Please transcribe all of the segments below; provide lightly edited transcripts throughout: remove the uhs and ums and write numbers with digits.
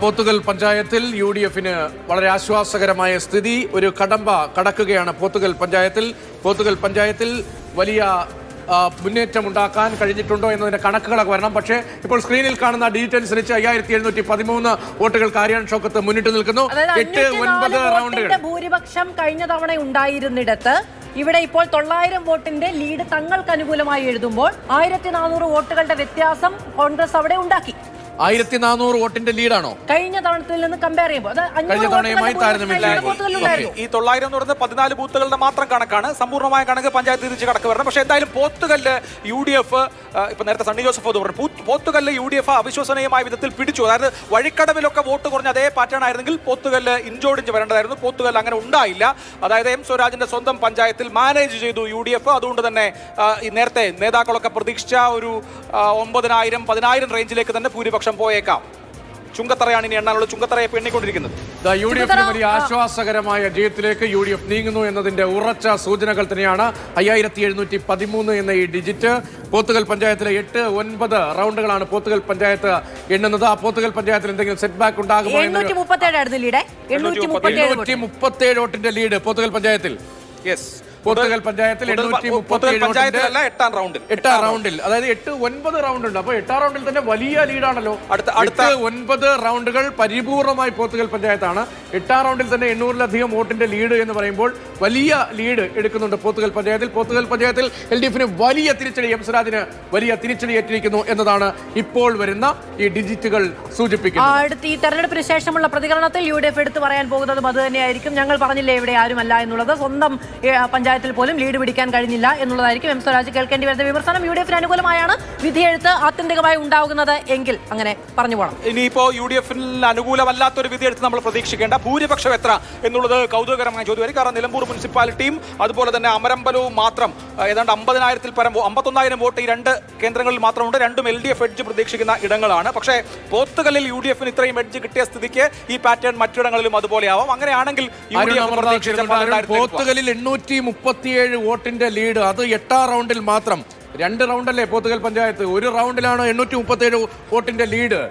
പോത്തുകൽ പഞ്ചായത്തിൽ യു.ഡി.എഫിന് വളരെ ആശ്വാസകരമായ സ്ഥിതി. ഒരു കടമ്പ കടക്കുകയാണ് പോത്തുകൽ പഞ്ചായത്തിൽ വലിയ മുന്നേറ്റം ഉണ്ടാക്കാൻ കഴിഞ്ഞിട്ടുണ്ടോ എന്നതിന്റെ കണക്കുകളൊക്കെ വരണം. പക്ഷേ ഇപ്പോൾ സ്ക്രീനിൽ കാണുന്ന ഡിജിറ്റ് അനുസരിച്ച് 5713 വോട്ടുകൾക്ക് ആര്യാൺ ഷൗക്കത്ത് മുന്നിട്ട് നിൽക്കുന്നു. 8-9 റൗണ്ടുകൾ ഭൂരിപക്ഷം കഴിഞ്ഞ തവണ ഉണ്ടായിരുന്നിടത്ത് ഇവിടെ ഇപ്പോൾ 900 വോട്ടിന്റെ ലീഡ് തങ്ങൾക്ക് അനുകൂലമായി എഴുതുമ്പോൾ 1400 വോട്ടുകളുടെ വ്യത്യാസം കോൺഗ്രസ് അവിടെ ഉണ്ടാക്കി. 1400 വോട്ടിന്റെ ലീഡാണോ കഴിഞ്ഞ തവണത്തിൽ നിന്ന് കമ്പയർ ചെയ്യുമ്പോൾ? ഈ 900 എന്ന് പറയുന്നത് 14 ബൂത്തുകളുടെ മാത്രം കണക്കാണ്. സമ്പൂർണ്ണമായ കണക്ക് പഞ്ചായത്ത് തിരിച്ച് കണക്ക് വരണം. പക്ഷേ എന്തായാലും പോത്തുകല്ല് UDF ഇപ്പൊ നേരത്തെ സണ്ണി ജോസഫ് പറഞ്ഞു, പോത്തുകല്ല് UDF അവിശ്വസനീയമായ വിധത്തിൽ പിടിച്ചു. അതായത് വഴിക്കടവിലൊക്കെ വോട്ട് കുറഞ്ഞ അതേ പാറ്റേൺ ആയിരുന്നെങ്കിൽ പോത്തുകല്ല് ഇഞ്ചോടിഞ്ച് വരേണ്ടതായിരുന്നു. പോത്തുകല്ല് അങ്ങനെ ഉണ്ടായില്ല. അതായത് എം സ്വരാജിന്റെ സ്വന്തം പഞ്ചായത്തിൽ മാനേജ് ചെയ്തു UDF. അതുകൊണ്ട് തന്നെ ഈ നേരത്തെ നേതാക്കളൊക്കെ പ്രതീക്ഷിച്ച ഒരു 9000-10,000 റേഞ്ചിലേക്ക് തന്നെ ഭൂരിപക്ഷം പോയേക്കാം. ചുങ്കത്തറയാണ് ഇനി എണ്ണാനുള്ള ചുങ്കത്തറയെ എണ്ണിക്കൊണ്ടിരിക്കുന്നത്. യു.ഡി.എഫിന് വലിയ ആശ്വാസകരമായ ജയത്തിലേക്ക് യു.ഡി.എഫ് നീങ്ങുന്നു എന്നതിന്റെ ഉറച്ച സൂചനകൾ തന്നെയാണ് 5713 എന്ന ഈ ഡിജിറ്റ്. പോത്തുകൽ പഞ്ചായത്തിലെ 8-9 റൗണ്ടുകളാണ് പോത്തുകൽ പഞ്ചായത്ത് എണ്ണുന്നത്. ആ പോത്തുകൽ പഞ്ചായത്തിൽ എന്തെങ്കിലും സെറ്റ് ബാക്ക് ഉണ്ടാകുമോ? 837 വോട്ടിന്റെ ലീഡ് പോത്തുകൽ പഞ്ചായത്തിൽ. പോത്തുകൽ പഞ്ചായത്തിൽ 8-8 റൗണ്ടിൽ, അതായത് 8-9 റൗണ്ട് ഉണ്ട്. അപ്പൊ 8 റൗണ്ടിൽ തന്നെ വലിയ ലീഡാണല്ലോ. 8-9 റൗണ്ടുകൾ പരിപൂർണമായി പോത്തുകൽ പഞ്ചായത്താണ്. 8 റൗണ്ടിൽ തന്നെ 800-ലധികം വോട്ടിന്റെ ലീഡ് എന്ന് പറയുമ്പോൾ വലിയ ലീഡ് എടുക്കുന്നുണ്ട് പോത്തുകൽ പഞ്ചായത്തിൽ. പോത്തുകൽ പഞ്ചായത്തിൽ LDF-ന് വലിയ തിരിച്ചടി, എം സ്വരാജിന് വലിയ തിരിച്ചടി ഏറ്റിരിക്കുന്നു എന്നതാണ് ഇപ്പോൾ വരുന്ന ഈ ഡിജിറ്റുകൾ സൂചിപ്പിക്കുന്നത്. അടുത്ത ഈ തെരഞ്ഞെടുപ്പിന് ശേഷമുള്ള പ്രതികരണത്തിൽ UDF എടുത്തു പറയാൻ പോകുന്നതും അത് തന്നെയായിരിക്കും. ഞങ്ങൾ പറഞ്ഞില്ലേ ഇവിടെ ആരുമല്ല എന്നുള്ളത്. സ്വന്തം പഞ്ചായത്തിൽ പോലും ലീഡ് പിടിക്കാൻ കഴിഞ്ഞില്ല എന്നുള്ളതായിരിക്കും എം സ്വരാജ് കേൾക്കേണ്ടി വരുന്ന വിമർശനം. UDF-ന് അനുകൂലമായാണ് വിധിയെഴുത്ത് ആത്യന്തികമായി ഉണ്ടാകുന്നത് എങ്കിൽ അങ്ങനെ പറഞ്ഞു പോകണം. ഇനിയിപ്പോ UDF-ന് അനുകൂലമല്ലാത്തൊരു വിധിയെഴുത്ത് നമ്മൾ പ്രതീക്ഷിക്കേണ്ട. ഭൂരിപക്ഷം എത്ര എന്നുള്ളത് കൗതുകകരമായ ചോദ്യമായിരിക്കും. കാരണം നിലമ്പൂർ മുനിസിപ്പാലിറ്റിയും അതുപോലെ തന്നെ അമരമ്പലവും മാത്രം ഏതാണ്ട് 50,000-ൽ പരം 51,000 വോട്ട് ഈ രണ്ട് കേന്ദ്രങ്ങളിൽ മാത്രമുണ്ട്. രണ്ടും LDF എഡ്ജ് പ്രതീക്ഷിക്കുന്ന ഇടങ്ങളാണ്. പക്ഷേ പോത്തുകല്ലിൽ UDF-ന് ഇത്രയും എഡ്ജ് കിട്ടിയ സ്ഥിതിക്ക് ഈ പാറ്റേൺ മറ്റിടങ്ങളിലും അതുപോലെയാവാം. അങ്ങനെയാണെങ്കിൽ പോത്തുകല്ലിൽ 837 വോട്ടിന്റെ ലീഡ്, അത് 8 റൗണ്ടിൽ മാത്രം. 2 റൗണ്ടല്ലേ പോത്തുകൽ പഞ്ചായത്ത്, 1 റൗണ്ടിലാണ് 837 വോട്ടിന്റെ ലീഡ്.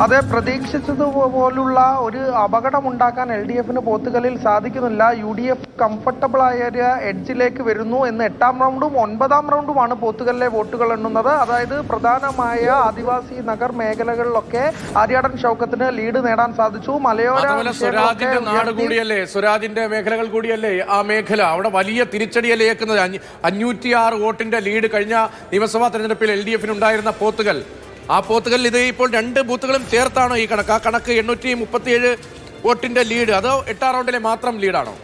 അതെ, പ്രതീക്ഷിച്ചതുപോലുള്ള ഒരു അപകടം ഉണ്ടാക്കാൻ LDF-ന് പോത്തുകല്ലിൽ സാധിക്കുന്നില്ല. UDF കംഫർട്ടബിൾ ആയ ഒരു എഡ്ജിലേക്ക് വരുന്നു എന്ന് 8-ാം റൗണ്ടും 9-ാം റൗണ്ടുമാണ് പോത്തുകല്ലിലെ വോട്ടുകൾ എണ്ണുന്നത്. അതായത് പ്രധാനമായ ആദിവാസി നഗർ മേഖലകളിലൊക്കെ ആര്യാടൻ ഷൗക്കത്തിന് ലീഡ് നേടാൻ സാധിച്ചു. മലയോര സ്വരാജിന്റെ നാട് കൂടിയല്ലേ, സ്വരാജിന്റെ മേഖലകൾ കൂടിയല്ലേ ആ മേഖല. അവിടെ വലിയ തിരിച്ചടിയല്ലേ ഏക്കുന്നത്. 506 വോട്ടിന്റെ ലീഡ് കഴിഞ്ഞ നിയമസഭാ തെരഞ്ഞെടുപ്പിൽ LDF-ന് ഉണ്ടായിരുന്ന പോത്തുകൽ. ആ പോത്തുകല്ലിൽ ഇത് ഇപ്പോൾ 2 ബൂത്തുകളും ചേർത്താണോ ഈ കണക്ക്? ആ കണക്ക് 837 വോട്ടിന്റെ ലീഡ്, അതോ 8 റൗണ്ടിലെ മാത്രം ലീഡാണോ?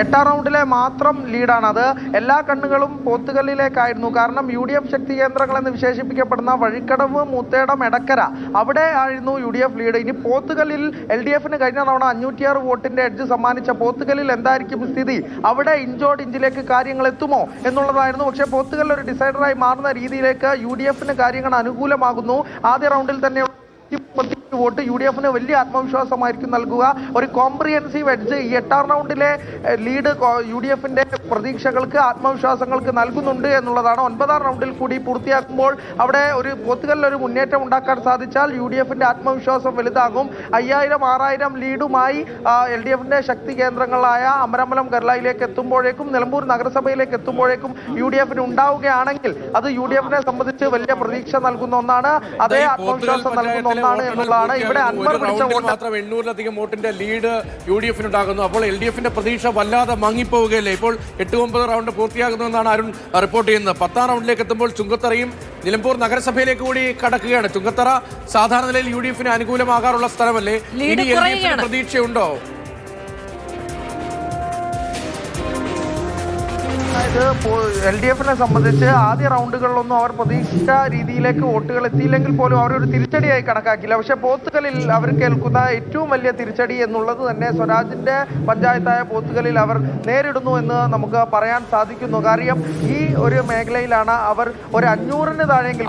8-ാം റൗണ്ടിലെ മാത്രം ലീഡാണ്. അത് എല്ലാ കണ്ണുകളും പോത്തുകല്ലിലേക്കായിരുന്നു. കാരണം UDF ശക്തി കേന്ദ്രങ്ങൾ എന്ന് വിശേഷിപ്പിക്കപ്പെടുന്ന വഴിക്കടവ്, മൂത്തേടം, എടക്കര അവിടെ ആയിരുന്നു UDF ലീഡ്. ഇനി പോത്തുകല്ലിൽ LDF-ന് കഴിഞ്ഞ തവണ 506 വോട്ടിന്റെ എഡ്ജ് സമ്മാനിച്ച പോത്തുകല്ലിൽ എന്തായിരിക്കും സ്ഥിതി? അവിടെ ഇഞ്ചോടിഞ്ചിലേക്ക് കാര്യങ്ങൾ എത്തുമോ എന്നുള്ളതായിരുന്നു. പക്ഷേ പോത്തുകല്ല് ഒരു ഡിസൈഡറായി മാറുന്ന രീതിയിലേക്ക് UDF-ന് കാര്യങ്ങൾ അനുകൂലമാകുന്നു. ആദ്യ റൗണ്ടിൽ തന്നെ വോട്ട് UDF-ന് വലിയ ആത്മവിശ്വാസമായിരിക്കും നൽകുക. ഒരു കോംപ്രിഹെൻസീവ് എഡ്ജ് ഈ 8-ാം റൗണ്ടിലെ ലീഡ് UDF-ന്റെ പ്രതീക്ഷകൾക്ക്, ആത്മവിശ്വാസങ്ങൾക്ക് നൽകുന്നുണ്ട് എന്നുള്ളതാണ്. 9-ാം റൗണ്ടിൽ കൂടി പൂർത്തിയാക്കുമ്പോൾ അവിടെ ഒരു പോത്തുകല്ലിൽ മുന്നേറ്റം ഉണ്ടാക്കാൻ സാധിച്ചാൽ UDF-ന്റെ ആത്മവിശ്വാസം വലുതാകും. 5000-6000 ലീഡുമായി LDF-ന്റെ ശക്തി കേന്ദ്രങ്ങളായ അമരമ്പലം, കർലായിലേക്ക് എത്തുമ്പോഴേക്കും, നിലമ്പൂർ നഗരസഭയിലേക്ക് എത്തുമ്പോഴേക്കും UDF-ന് ഉണ്ടാവുകയാണെങ്കിൽ അത് UDF-നെ സംബന്ധിച്ച് വലിയ പ്രതീക്ഷ നൽകുന്ന ഒന്നാണ്. അതേ ആത്മവിശ്വാസം നൽകുന്ന ഒന്നാണ് എന്നുള്ളതാണ്. ഇവിടെ മാത്രം 800-ലധികം വോട്ടിന്റെ ലീഡ് UDF-ന് ഉണ്ടാകുന്നു. അപ്പോൾ LDF-ന്റെ പ്രതീക്ഷ വല്ലാതെ മങ്ങിപ്പോവുകയല്ലേ. ഇപ്പോൾ 8-9 റൗണ്ട് പൂർത്തിയാകുന്നുവെന്നാണ് അരുൺ റിപ്പോർട്ട് ചെയ്യുന്നത്. 10-ാം റൗണ്ടിലേക്ക് എത്തുമ്പോൾ ചുങ്കത്തറയും നിലമ്പൂർ നഗരസഭയിലേക്ക് കൂടി കടക്കുകയാണ്. ചുങ്കത്തറ സാധാരണ നിലയിൽ UDF-ന് അനുകൂലമാകാറുള്ള സ്ഥലമല്ലേ. ഇനി LDF-ന് പ്രതീക്ഷയുണ്ടോ? LDF-നെ സംബന്ധിച്ച് ആദ്യ റൗണ്ടുകളിലൊന്നും അവർ പ്രതീക്ഷിച്ച രീതിയിലേക്ക് വോട്ടുകൾ എത്തിയില്ലെങ്കിൽ പോലും അവരൊരു തിരിച്ചടിയായി കണക്കാക്കില്ല. പക്ഷെ പോത്തുകല്ലിൽ അവർ കേൾക്കുന്ന ഏറ്റവും വലിയ തിരിച്ചടി എന്നുള്ളത് തന്നെ സ്വരാജിന്റെ പഞ്ചായത്തായ പോത്തുകല്ലിൽ അവർ നേരിടുന്നു എന്ന് നമുക്ക് പറയാൻ സാധിക്കുന്നു. കാര്യം ഈ ഒരു മേഖലയിലാണ് അവർ ഒരു 500-ന് താഴെങ്കിൽ